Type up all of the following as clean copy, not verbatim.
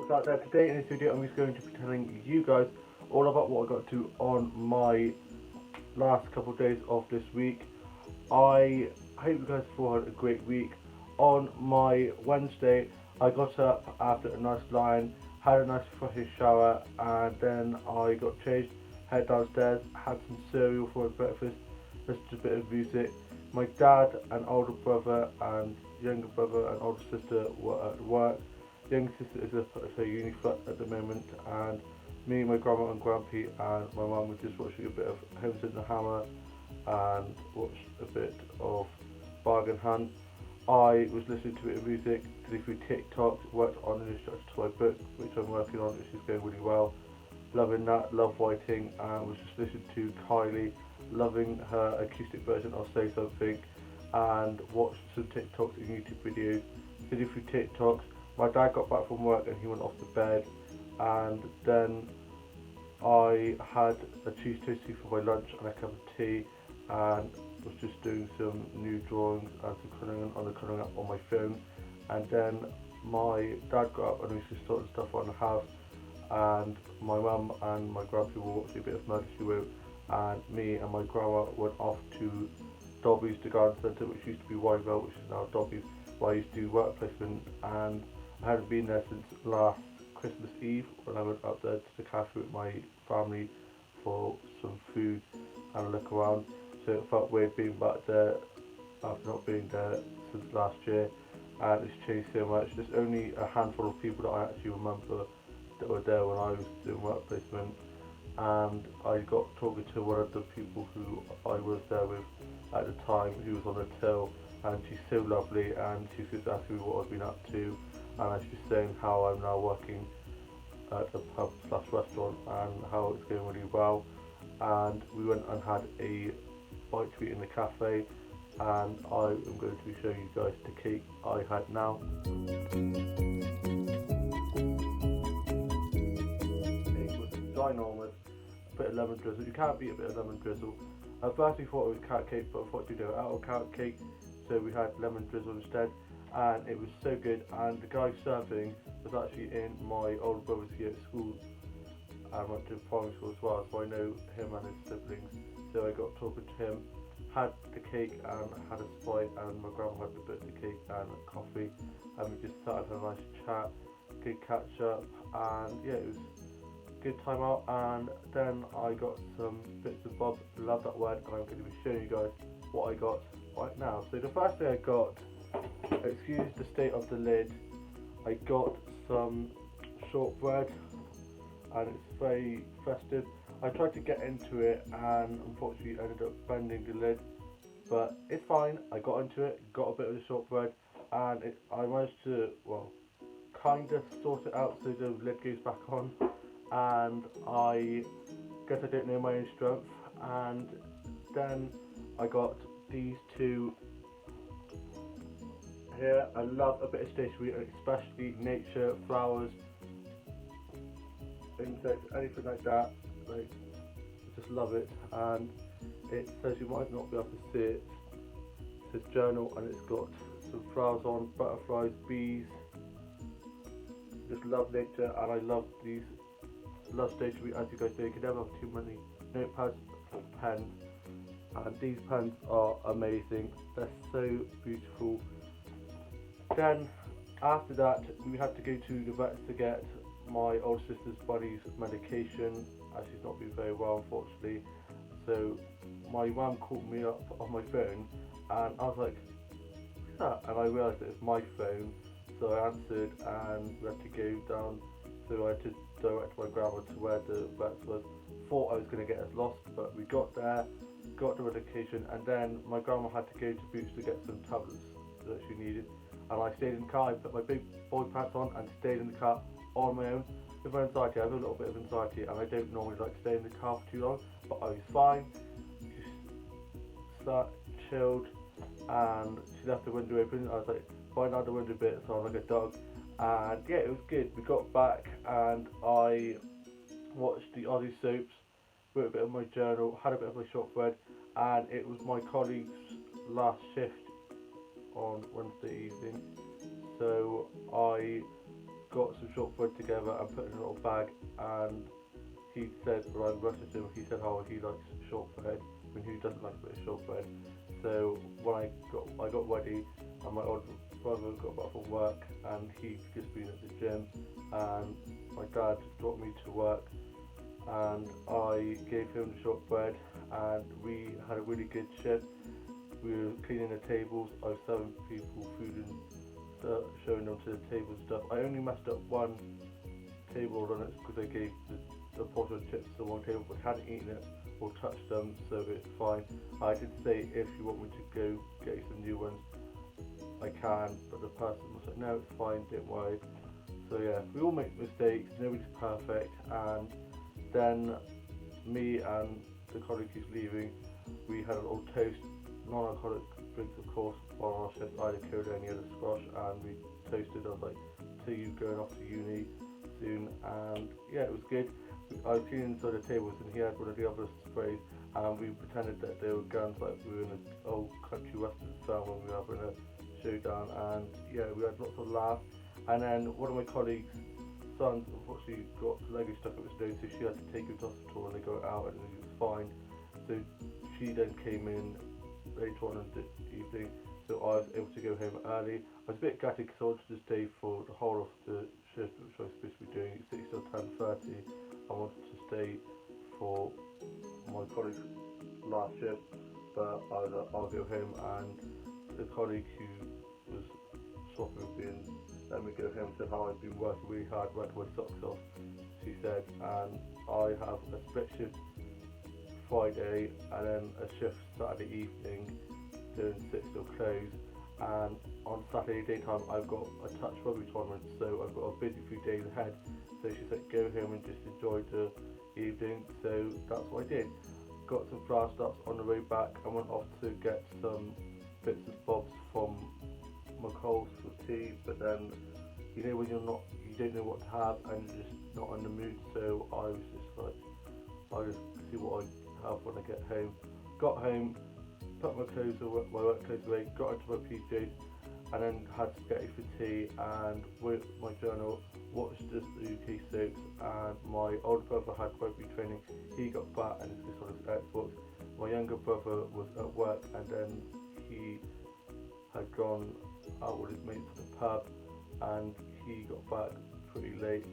what's out there. Today in this video I'm just going to be telling you guys all about what I got to on my last couple of days of this week. I hope you guys all had a great week. On my Wednesday I got up after a nice line, had a nice fresh shower, and then I got changed, headed downstairs, had some cereal for breakfast, listened to a bit of music. My dad and older brother and younger brother and older sister were at work. Younger sister is at her uni flat at the moment, and me, my grandma and grandpa and my mum were just watching a bit of Homes in the Hammer and watched a bit of Bargain Hunt. I was listening to a bit of music, did a few TikToks, worked on an instruction to my book, which I'm working on, which is going really well. Loving that, love writing, and was just listening to Kylie, loving her acoustic version of Say Something, and watched some TikToks and YouTube videos, did a few TikToks. My dad got back from work and he went off to bed, and then I had a cheese toastie for my lunch and a cup of tea, and was just doing some new drawings and some colouring up on my phone. And then my dad got up and we just sorting stuff on the house, and my mum and my grandpa were watching a bit of Murder She Wrote, and me and my grandma went off to Dobby's, the garden centre, which used to be Wyville, which is now Dobby's, where I used to do work placement, and I hadn't been there since last Christmas Eve when I went up there to the cafe with my family for some food and a look around. So it felt weird being back there after not being there since last year, and it's changed so much. There's only a handful of people that I actually remember that were there when I was doing work placement, and I got talking to one of the people who I was there with at the time, who was on the till, and she's so lovely, and she's just asking me what I've been up to, and I was just saying how I'm now working at a pub slash restaurant and how it's going really well. And we went and had a bite to eat in the cafe, and I am going to be showing you guys the cake I had now. It was ginormous, a bit of lemon drizzle. You can't beat a bit of lemon drizzle. At first we thought it was carrot cake, but I thought we'd do it out of carrot cake, so we had lemon drizzle instead, and it was so good. And the guy serving was actually in my older brother's year at school, and went to primary school as well, so I know him and his siblings. So I got talking to him, had the cake and had a sprite, and my grandma had a bit of the cake and coffee, and we just sat and had a nice chat, good catch up, and yeah, it was a good time out. And then I got some bits and bobs, love that word, and I'm going to be showing you guys what I got right now. So the first thing I got, excuse the state of the lid, I got some shortbread, and it's very festive. I tried to get into it and unfortunately ended up bending the lid, but it's fine. I got into it, got a bit of the shortbread, and I managed to, well, kind of sort it out so the lid goes back on, and I guess I don't know my own strength. And then I got these two here. I love a bit of stationery, especially nature, flowers, insects, anything like that. Like, I just love it. And it says, you might not be able to see it, it says journal, and it's got some flowers on, butterflies, bees. Just love nature, and I love these, love stationery. As you guys know, you can never have too many notepads or pens, and these pens are amazing. They're so beautiful. Then after that we had to go to the vets to get my older sister's buddy's medication, as she's not been very well unfortunately. So my mum called me up on my phone, and I was like, who's that? And I realised it was my phone, so I answered, and we had to go down. So I had to direct my grandma to where the vets was. Thought I was going to get us lost, but we got there, got the medication, and then my grandma had to go to Boots to get some tablets that she needed, and I stayed in the car. I put my big boy pants on and stayed in the car on my own with my anxiety. I have a little bit of anxiety, and I don't normally like to stay in the car for too long, but I was fine. Just sat, chilled, and she left the window open. I was like, find out the window bit, so I'm like a dog, and yeah, it was good. We got back, and I watched the Aussie soaps, wrote a bit of my journal, had a bit of my shortbread, and it was my colleague's last shift on Wednesday evening, so I got some shortbread together and put it in a little bag, and he said, when I messaged him, he said how he likes shortbread, when who doesn't like a bit of shortbread. So when I got ready, and my older brother got back from work, and he just been at the gym, and my dad dropped me to work, and I gave him the shortbread, and we had a really good shift. We were cleaning the tables, I was serving people food and showing them to the table and stuff. I only messed up one table on it because I gave the pot of chips to one table, but hadn't eaten it or touched them, so it's fine. I did say if you want me to go get you some new ones, I can, but the person was like, no, it's fine, don't worry. So yeah, we all make mistakes, nobody's perfect, and then me and the colleague who's leaving, we had a little toast, non-alcoholic drinks of course, on our shift. I had a coda and he had a squash, and we toasted. I was like, so you going off to uni soon? And yeah, it was good. I was cleaning inside the tables, and he had one of the other sprays, and we pretended that they were guns, like we were in an old country western film when we were having a showdown. And yeah, we had lots of laughs. And then one of my colleagues' sons unfortunately got Lego stuck up his nose, so she had to take him to hospital, and they got out and he was fine. So she then came in later on in the evening, so I was able to go home early. I was a bit gutted because I wanted to stay for the whole of the shift, which I was supposed to be doing 6 till 10:30. I wanted to stay for my colleague's last shift, but I was like, I'll go home, and the colleague who was swapping with me and let me go home said how I'd been working really hard, worked my socks off, she said, and I have a split shift Friday and then a shift Saturday evening doing 6 till close, and on Saturday daytime I've got a touch rugby tournament, so I've got a busy few days ahead. So she said go home and just enjoy the evening, so that's what I did. Got some flower stops on the way back and went off to get some bits and bobs from McColl's for tea, but then you know when you don't know what to have and you're just not in the mood, so I was just like, I'll just see what I have when I get home. Got home, put my clothes away, my work clothes away, got into my PJs, and then had spaghetti for tea and with my journal, watched the UK soaps, and my older brother had rugby training. He got back and just on his Xbox. My younger brother was at work, and then he had gone out with his mates to the pub, and he got back pretty late.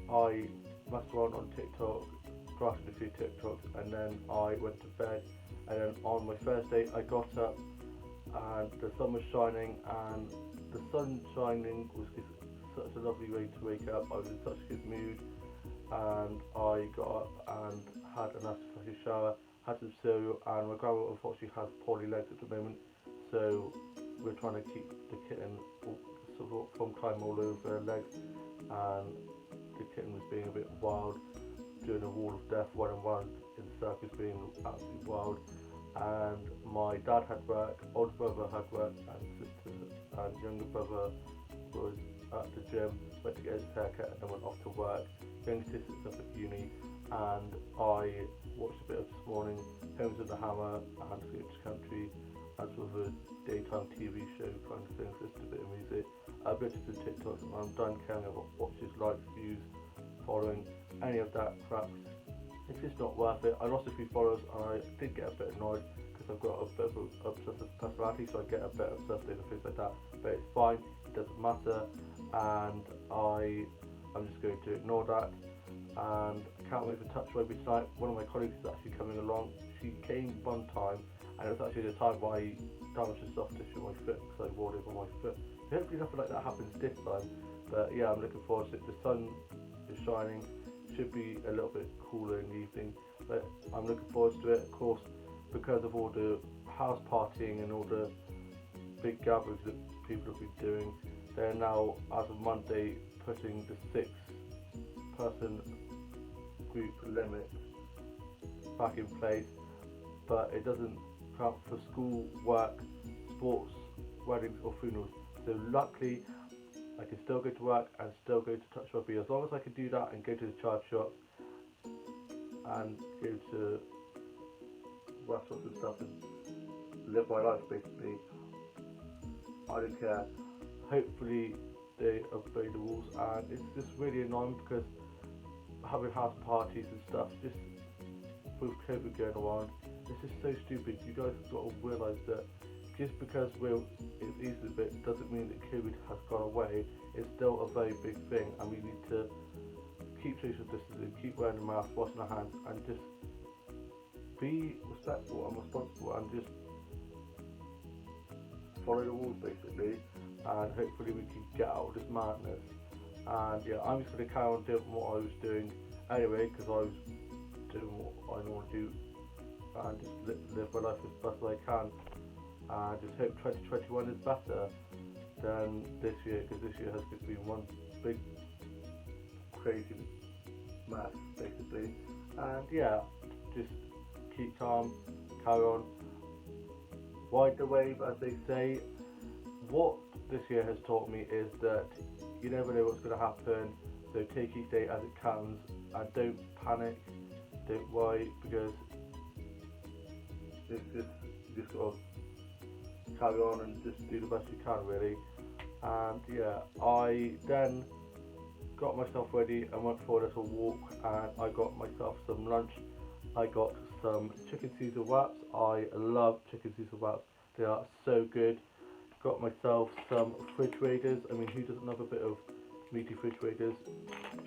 I messed around on TikTok, crafted a few TikToks, and then I went to bed. And then on my first day I got up and the sun was shining, and the sun shining was just such a lovely way to wake up. I was in such a good mood, and I got up and had a nice fresh shower, had some cereal, and my grandma unfortunately has poorly legs at the moment, so we're trying to keep the kitten sort of from climbing all over her legs, and the kitten was being a bit wild, doing a wall of death, one and one in circles, being absolutely wild. And my dad had work, older brother had work, and sister and younger brother was at the gym, went to get his haircut, and then went off to work. Younger sister's up at uni, and I watched a bit of this morning Homes of the Hammer and Scoops Country, as with a daytime TV show kind of thing, just a bit of music, a bit of the TikToks, and I'm done caring about watches, likes, views, following, any of that crap. It's just not worth it. I lost a few followers, and I did get a bit annoyed because I've got a bit of an obsessive personality, so I get a bit obsessed and things like that. But it's fine, it doesn't matter, and I'm just going to ignore that. And I can't wait for touch rugby tonight. One of my colleagues is actually coming along. She came one time, and it was actually the time where I damaged the soft tissue on my foot because I wore it on my foot. So hopefully nothing like that happens this time. But yeah, I'm looking forward to it. The sun is shining. Should be a little bit cooler in the evening, but I'm looking forward to it. Of course, because of all the house partying and all the big gatherings that people have been doing, they're now, as of Monday, putting the 6-person group limit back in place, but it doesn't count for school, work, sports, weddings or funerals. So luckily I can still go to work and still go to touch rugby. As long as I can do that and go to the charge shops and go to restaurants and stuff and live my life basically, I don't care. Hopefully they obey the rules, and it's just really annoying because having house parties and stuff, just with COVID going around, it's just so stupid. You guys have got to realise that just because it's eased a bit doesn't mean that COVID has gone away. It's still a very big thing, and we need to keep social distancing, keep wearing the mask, washing our hands, and just be respectful and responsible, and just follow the rules basically, and hopefully we can get out of this madness. And yeah, I'm just going to carry on doing what I was doing anyway, because I was doing what I normally do, and just live my life as best as I can, and just hope 2021 is better than this year, because this year has been one big crazy mess basically. And yeah, just keep calm, carry on, ride the wave as they say. What this year has taught me is that you never know what's going to happen, so take each day as it comes, and don't panic, don't worry, because it's just got to carry on and just do the best you can really. And yeah, I then got myself ready and went for a little walk, and I got myself some lunch. I got some chicken Caesar wraps. I love chicken Caesar wraps, they are so good. Got myself some fridge raiders. I mean, who doesn't love a bit of meaty fridge raiders?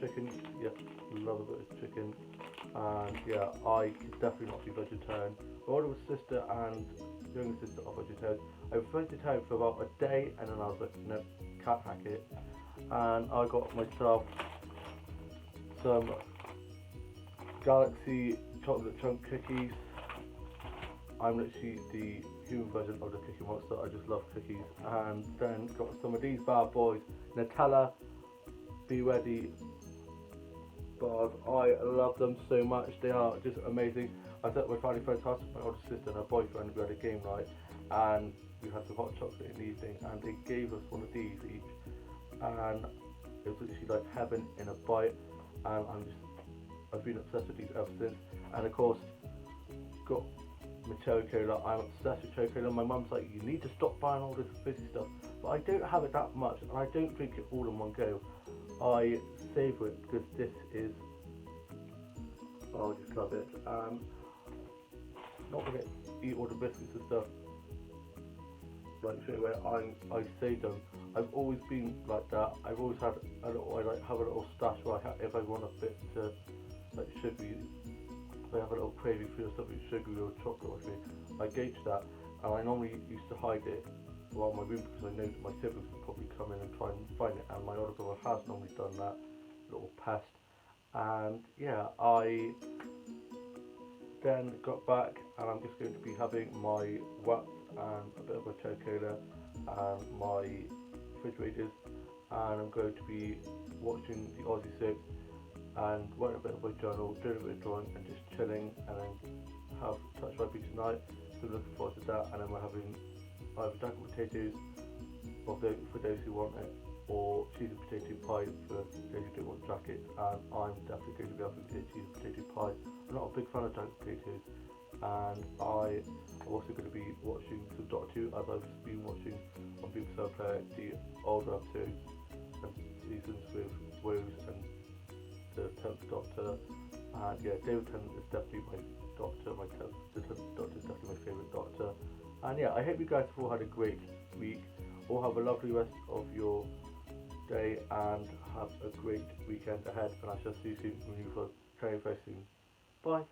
Chicken, yeah, love a bit of chicken. And yeah, I could definitely not be vegetarian. My older sister and younger sister are vegetarian. I was vegetarian for about a day, and then I was like, no, can't hack it. And I got myself some Galaxy chocolate chunk cookies. I'm literally the human version of the Cookie Monster. I just love cookies. And then got some of these bad boys, Nutella Be Ready bars. I love them so much. They are just amazing. I was at my family friend's house with my older sister and her boyfriend. We had a game night, and we had some hot chocolate in the evening, and they gave us one of these each, and it was literally like heaven in a bite. And I've been obsessed with these ever since. And of course, got my cherry cola. I'm obsessed with cherry cola. My mum's like, you need to stop buying all this fizzy stuff, but I don't have it that much, and I don't drink it all in one go. I savour it because this is, I just love it. Not gonna eat all the biscuits and stuff like straight away. I save them. I've always been like that. I've always had a little, I like have a little stash where if I want a bit to like sugary, if I have a little craving for something sugary or chocolate or something, I gauge that, and I normally used to hide it around my room because I know that my siblings would probably come in and try and find it, and my older brother has normally done that, little pest. And yeah, I then got back, and I'm just going to be having my wraps and a bit of a cherry cola and my fridge raiders, and I'm going to be watching the Aussie soaps and writing a bit of my journal, doing a bit of drawing and just chilling, and then have touch rugby tonight, so looking forward to that. And then we're having either jacket potatoes for those who want it, or cheese and potato pie for those who don't want jackets. And I'm definitely going to be having a cheese and potato pie. I'm not a big fan of jacket potatoes, and I'm also going to be watching some Doctor Who, as I've been watching on BBC Play the older episodes and seasons with Rose and the 10th Doctor. And yeah, David Tennant is definitely my Doctor. The 10th Doctor is definitely my favourite Doctor. And yeah, I hope you guys have all had a great week. All have a lovely rest of your day, and have a great weekend ahead. And I shall see you soon from you for very, very soon. Bye.